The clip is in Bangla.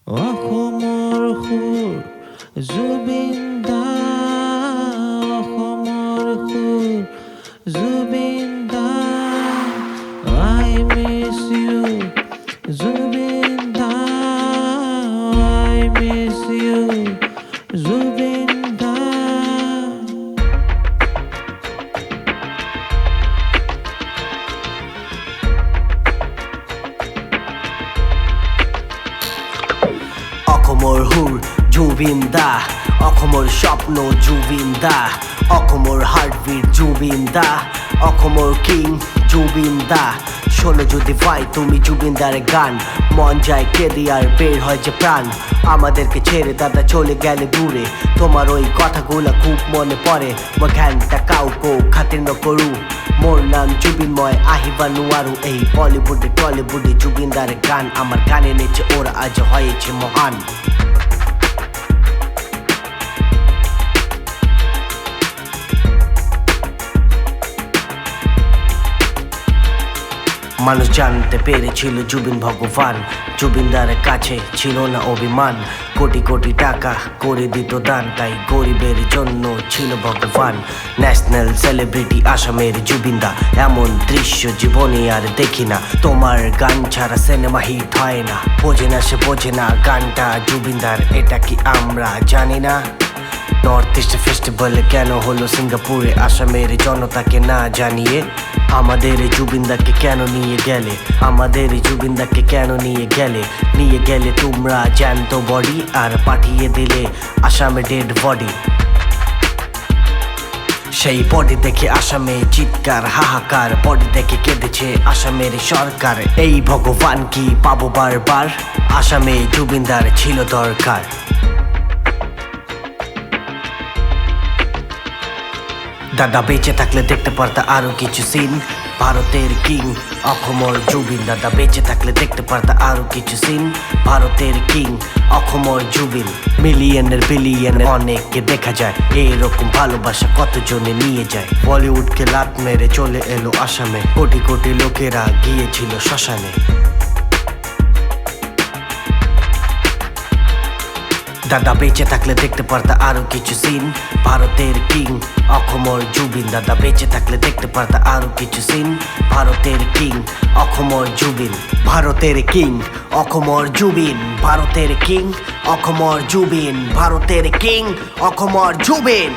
অসমৰ সুৰ জুবিন দা, অসমৰ সুৰ জুবিন দা। I miss you Zubeen the, I miss you Zubeen দা। অসমৰ সুৰ জুবিন দা, অসমৰ স্বপ্ন জুবিন দা, অসমৰ হাৰ্টবিট জুবিন দা, অসমৰ কিং জুবিন দা। শোনো যদি ভাই তুমি জুবিন দার গান, মন যায় কেঁদে আর বের হয় যে প্রাণ। আমাদেরকে ছেড়ে দাদা চলে গেলে দূরে, তোমার ওই কথাগুলো খুব মনে পড়ে। মই ঘ্যানটা কাউকে খাতির নকৰো, মোর নাম জুবিনময় আহিবা নোৱাৰো। এই বলিউডে টলিউডে জুবিন দার গান, আমার গানে নেচে ওরা আজ হয়েছে মহান। মানুষ জানতে পেরেছিল জুবিন ভগবান, জুবিনদার কাছে ছিল না অভিমান। কোটি কোটি টাকা করে দিত দান, তাই গরিবের জন্য ছিল ভগবান। ন্যাশনাল সেলিব্রিটি আসামের জুবিনদা, এমন দৃশ্য জীবনে আর দেখি না। তোমার গান ছাড়া সিনেমা হিট হয় না, বোঝে না সে বোঝে না গানটা জুবিনদার, এটা কি আমরা জানি না? নর্থ ইস্ট ফেস্টিভ্যাল কেন হলো সিঙ্গাপুরে, আসামের জনতাকে না জানিয়ে? আমাদের জুবিনদাকে কেন নিয়ে গেলে, আমাদের জুবিনদাকে কেন নিয়ে গেলে? নিয়ে গেলে তোমরা জ্যান্ত বডি, আর পাঠিয়ে দিলে আসামে ডেড বডি। সেই বডি দেখে আসামে চিৎকার হাহাকার, বডি দেখে কেঁদেছে আসামের সরকার। এই ভগবান কি পাবো বারবার? আসামে জুবিনদার ছিল দরকার। দাদা বেঁচে থাকলে দেখতে পারতা আরো কিছু সিন, ভারতের কিং অসমৰ জুবিন। দাদা বেঁচে থাকলে দেখতে পারতা আরো কিছু সিন, ভারতের কিং অসমৰ জুবিন। মিলিয়নের বিলিয়নের অনেককে দেখা যায়, এরকম ভালোবাসা কতজনে নিয়ে যায়। বলিউডকে লাত মেরে চলে এলো আসামে, কোটি কোটি লোকেরা গিয়েছিল শ্মশানে। দাদা বেঁচে থাকলে দেখতে পারতা আরো কিছু সিন, ভারতের কিং অসমৰ জুবিন। দাদা বেঁচে থাকলে দেখতে পারতা আরো কিছু সিন, ভারতের কিং অসমৰ জুবিন। ভারতের কিং অসমৰ জুবিন, ভারতের কিং অসমৰ জুবিন, ভারতের কিং অসমৰ জুবিন।